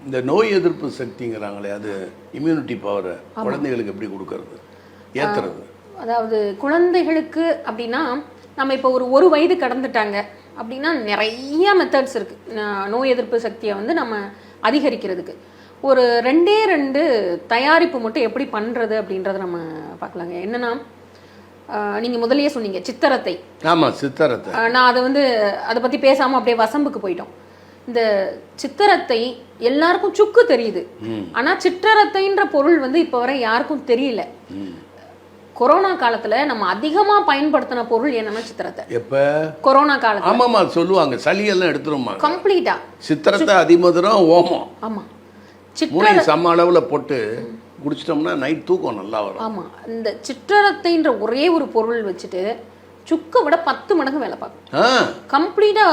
இந்த நோய் எதிர்ப்பு சக்திங்கிறாங்களே, அது இம்யூனிட்டி பவரை குழந்தைகளுக்கு எப்படி கொடுக்கறது, ஏற்றுறது? அதாவது குழந்தைகளுக்கு அப்படின்னா நம்ம இப்போ ஒரு வயது கடந்துட்டாங்க அப்படின்னா நிறைய மெத்தட்ஸ் இருக்குது நோய் எதிர்ப்பு சக்தியை வந்து நம்ம அதிகரிக்கிறதுக்கு. ஒரு 2 தயாரிப்பு மட்டும் எப்படி பண்ணுறது அப்படின்றத நம்ம பார்க்கலாங்க. என்னென்னா, நீங்கள் முதலையே சொன்னீங்க சித்தரத்தை. ஆமாம், சித்தரத்தை. நான் அதை பற்றி பேசாமல் அப்படியே வசம்புக்கு போயிட்டோம். இந்த சித்தரத்தை எல்லாருக்கும் சுக்கு தெரியுது, ஆனால் சிற்றரத்தைன்ற பொருள் இப்போ வரை யாருக்கும் தெரியல. கொரோனா காலத்துல நம்ம அதிகமா பயன்படுத்தின பொருள் என்னன்னா சித்திரத்தை. எப்ப? கொரோனா காலத்துல. ஆமாமா, சொல்லுவாங்க சளி எல்லாம் எடுத்துருமா கம்ப்ளீட்டா. சித்திரத்தை அதிமதுரம் ஓமம். ஆமா, சித்திரை சம அளவுல போட்டு குடிச்சிட்டோம்னா நைட் தூக்கம் நல்லா வரும். ஆமா, இந்த சிற்றரத்தைன்ற ஒரே ஒரு பொருள் வச்சுட்டு சுக்க விட 10 மடங்கு வேலை பார்க்கும். கம்ப்ளீட்டா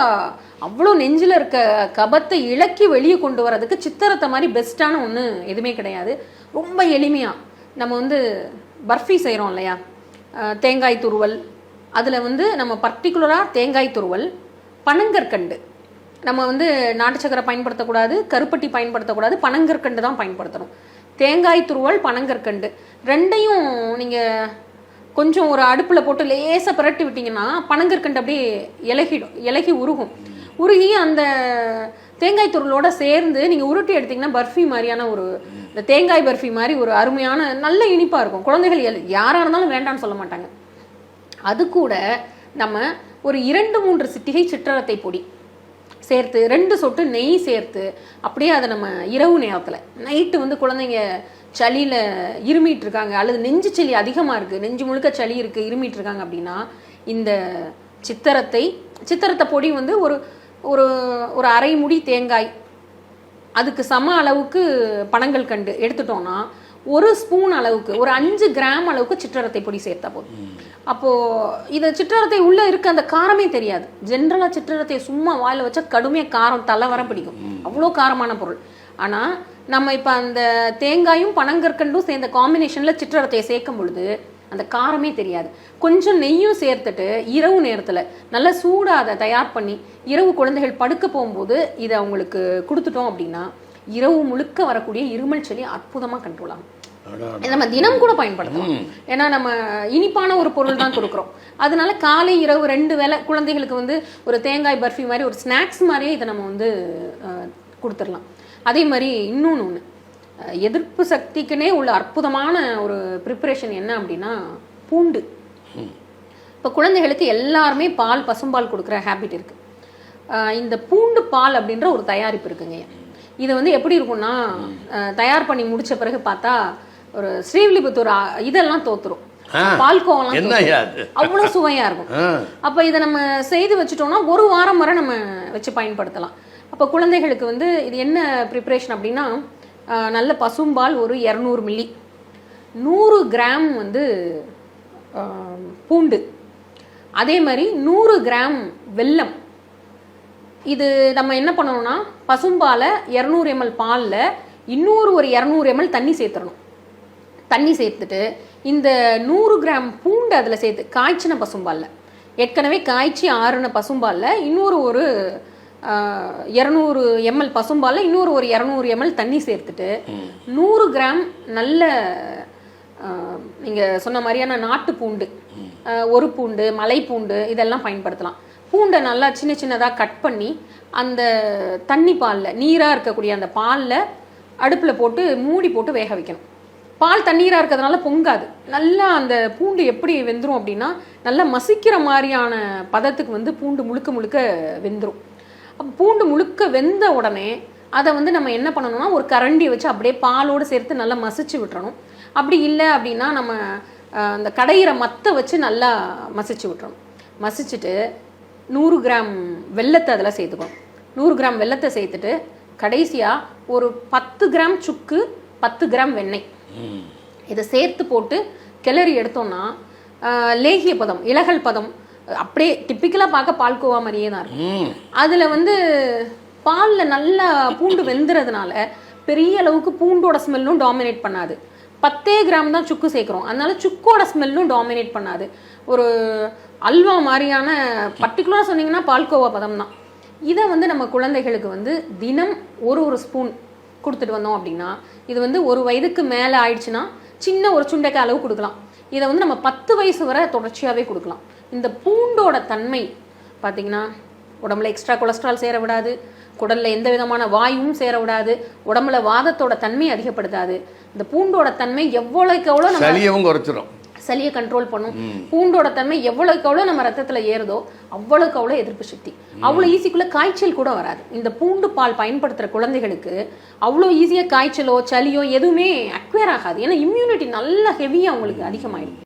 அவ்வளோ நெஞ்சில் இருக்க கபத்தை இலக்கி வெளியே கொண்டு வரதுக்கு சித்திரத்தை மாதிரி பெஸ்டான ஒன்று எதுவுமே கிடையாது. ரொம்ப எளிமையா நம்ம பர்ஃபி செய்கிறோம் இல்லையா, தேங்காய் துருவல். அதில் நம்ம பர்டிகுலராக தேங்காய் துருவல், பனங்கற்கண்டு. நம்ம நாட்டு சக்கரை பயன்படுத்தக்கூடாது, கருப்பட்டி பயன்படுத்தக்கூடாது, பனங்கற்கண்டு தான் பயன்படுத்தணும். தேங்காய் துருவல், பனங்கற்கண்டு ரெண்டையும் நீங்கள் கொஞ்சம் ஒரு அடுப்பில் போட்டு லேசாக பிரட்டி விட்டிங்கன்னா பனங்கற்கண்டு அப்படியே இலகி உருகும். உருகி அந்த தேங்காய் துருளோட சேர்ந்து நீங்கள் உருட்டி எடுத்திங்கன்னா பர்ஃபி மாதிரியான இந்த தேங்காய் பர்ஃபி மாதிரி ஒரு அருமையான நல்ல இனிப்பாக இருக்கும். குழந்தைகள் யாராக இருந்தாலும் வேண்டான்னு சொல்ல மாட்டாங்க. அது கூட நம்ம ஒரு 2-3 சிட்டிகை சிற்றரத்தை பொடி சேர்த்து 2 சொட்டு நெய் சேர்த்து அப்படியே அதை நம்ம இரவு நேரத்தில் நைட்டு குழந்தைங்க சளியில் இருமிட்டு இருக்காங்க, அல்லது நெஞ்சு சளி அதிகமாக இருக்குது, நெஞ்சு முழுக்க சளி இருக்குது, இருமிட்டு இருக்காங்க அப்படின்னா இந்த சித்திரத்தை பொடி ஒரு ஒரு அரை முடி தேங்காய், அதுக்கு சம அளவுக்கு பனங்கற்கண்டு எடுத்துட்டோம்னா 1 ஸ்பூன் அளவுக்கு, ஒரு 5 கிராம் அளவுக்கு சிற்றரத்தை பொடி சேர்த்தா போதும். அப்போது இது சிற்றரத்தை உள்ளே இருக்க அந்த காரமே தெரியாது. ஜென்ரலாக சிற்றரத்தை சும்மா வாயில் வச்சா கடுமையாக காரம் தலை வர பிடிக்கும், அவ்வளோ காரமான பொருள். ஆனால் நம்ம இப்போ அந்த தேங்காயும் பனங்கற்கண்டும் சேர்ந்த காம்பினேஷனில் சிற்றரத்தையை சேர்க்கும் பொழுது அந்த காரமே தெரியாது. கொஞ்சம் நெய்யும் சேர்த்துட்டு இரவு நேரத்தில் நல்லா சூடாக அதை தயார் பண்ணி இரவு குழந்தைகள் படுக்க போகும்போது இதை அவங்களுக்கு கொடுத்துட்டோம் அப்படின்னா இரவு முழுக்க வரக்கூடிய இருமல் சளி அற்புதமாக கண்ட்ரோல் ஆகும். நம்ம தினம் கூட பயன்படுத்தலாம், ஏன்னா நம்ம இனிப்பான ஒரு பொருள் தான் கொடுக்குறோம். அதனால காலை இரவு 2 வேளை குழந்தைகளுக்கு ஒரு தேங்காய் பர்ஃபி மாதிரி ஒரு ஸ்நாக்ஸ் மாதிரியே இதை நம்ம கொடுத்துடலாம். அதே மாதிரி இன்னொன்று எதிர்ப்பு சக்திக்குனே உள்ள அற்புதமான ஒரு ப்ரிப்பரேஷன் என்ன அப்படின்னா பூண்டு. இப்போ குழந்தைகளுக்கு எல்லாருமே பசும்பால் கொடுக்குற ஹேபிட் இருக்குது. இந்த பூண்டு பால் அப்படின்ற ஒரு தயாரிப்பு இருக்குங்க. இது எப்படி இருக்கும்னா, தயார் பண்ணி முடிச்ச பிறகு பார்த்தா ஒரு ஸ்ரீவில்லிபுத்தூர் இதெல்லாம் தோத்துரும், பால்கோவெல்லாம் அவ்வளோ சுவையாக இருக்கும். அப்போ இதை நம்ம செய்து வச்சுட்டோம்னா 1 வாரம் வரை நம்ம வச்சு பயன்படுத்தலாம். அப்போ குழந்தைகளுக்கு இது என்ன ப்ரிப்பரேஷன் அப்படின்னா, நல்ல பசும்பால் ஒரு 200 மில்லி, 100 கிராம் பூண்டு, அதே மாதிரி 100 கிராம் வெல்லம். இது நம்ம என்ன பண்ணணும்னா, பசும்பாலை 200 ml பாலில் இன்னொரு ஒரு 200 ml தண்ணி சேர்த்துடணும். தண்ணி சேர்த்துட்டு இந்த 100 கிராம் பூண்டு அதில் சேர்த்து காய்ச்சின பசும்பாலில், ஏற்கனவே காய்ச்சி ஆறுன பசும்பாலில் இன்னொரு ஒரு 200 ml பசும்பாலில் இன்னொரு ஒரு 200 ml தண்ணி சேர்த்துட்டு 100 கிராம் நல்ல நீங்கள் சொன்ன மாதிரியான நாட்டு பூண்டு, ஒரு பூண்டு, மலை பூண்டு இதெல்லாம் பயன்படுத்தலாம். பூண்டை நல்லா சின்ன சின்னதாக கட் பண்ணி அந்த தண்ணி பாலில், நீராக இருக்கக்கூடிய அந்த பாலில் அடுப்பில் போட்டு மூடி போட்டு வேக வைக்கணும். பால் தண்ணீராக இருக்கிறதுனால பொங்காது. நல்லா அந்த பூண்டு எப்படி வெந்துடும் அப்படின்னா, நல்லா மசிக்கிற மாதிரியான பதத்துக்கு பூண்டு முழுக்க முழுக்க வெந்துடும். அப்போ பூண்டு முழுக்க வெந்த உடனே அதை நம்ம என்ன பண்ணணும்னா, ஒரு கரண்டியை வச்சு அப்படியே பாலோடு சேர்த்து நல்லா மசிச்சு விட்டுறணும். அப்படி இல்லை அப்படின்னா நம்ம அந்த கடையிற மத்தை வச்சு நல்லா மசிச்சு விட்டுறணும். மசிச்சுட்டு 100 கிராம் வெல்லத்தை அதில் சேர்த்துக்கணும். 100 கிராம் வெல்லத்தை சேர்த்துட்டு கடைசியாக ஒரு 10 கிராம் சுக்கு, 10 கிராம் வெண்ணெய் இதை சேர்த்து போட்டு கிளறி எடுத்தோம்னா லேகிய பதம், இலகல் பதம், அப்படியே டிப்பிக்கலாக பார்க்க பால்கோவா மாதிரியே தான் இருக்கும். அதில் பாலில் நல்லா பூண்டு வெந்துறதுனால பெரிய அளவுக்கு பூண்டோட ஸ்மெல்லும் டாமினேட் பண்ணாது. 10 கிராம் தான் சுக்கு சேர்க்குறோம், அதனால சுக்கோட ஸ்மெல்லும் டாமினேட் பண்ணாது. ஒரு அல்வா மாதிரியான பர்டிகுலராக சொன்னீங்கன்னா பால்கோவா பதம் தான். இதை நம்ம குழந்தைகளுக்கு தினம் ஒரு ஸ்பூன் கொடுத்துட்டு வந்தோம் அப்படின்னா இது வந்து 1 வயதுக்கு மேலே ஆயிடுச்சுன்னா சின்ன ஒரு சுண்டைக்காய் அளவு கொடுக்கலாம். இதை வந்து நம்ம 10 வயசு வரை தொடர்ச்சியாகவே கொடுக்கலாம். இந்த பூண்டோட தன்மை பார்த்தீங்கன்னா உடம்புல எக்ஸ்ட்ரா கொலஸ்ட்ரால் சேர விடாது, குடலில் எந்த விதமான வாயுவும் சேர விடாது, உடம்புல வாதத்தோட தன்மை அதிகப்படுத்தாது. இந்த பூண்டோட தன்மை எவ்வளோக்கு எவ்வளோ நம்ம சளியவும் குறைச்சிரும், சளியை கண்ட்ரோல் பண்ணும். பூண்டோட தன்மை எவ்வளோக்கு எவ்வளோ நம்ம ரத்தத்தில் ஏறுதோ அவ்வளோக்கு அவ்வளோ எதிர்ப்பு சக்தி. அவ்வளோ ஈஸிக்குள்ளே காய்ச்சல் கூட வராது. இந்த பூண்டு பால் பயன்படுத்துகிற குழந்தைகளுக்கு அவ்வளோ ஈஸியாக காய்ச்சலோ சளியோ எதுவுமே அக்வேர் ஆகாது. ஏன்னா இம்யூனிட்டி நல்லா ஹெவியாக அவங்களுக்கு அதிகமாயிடும்.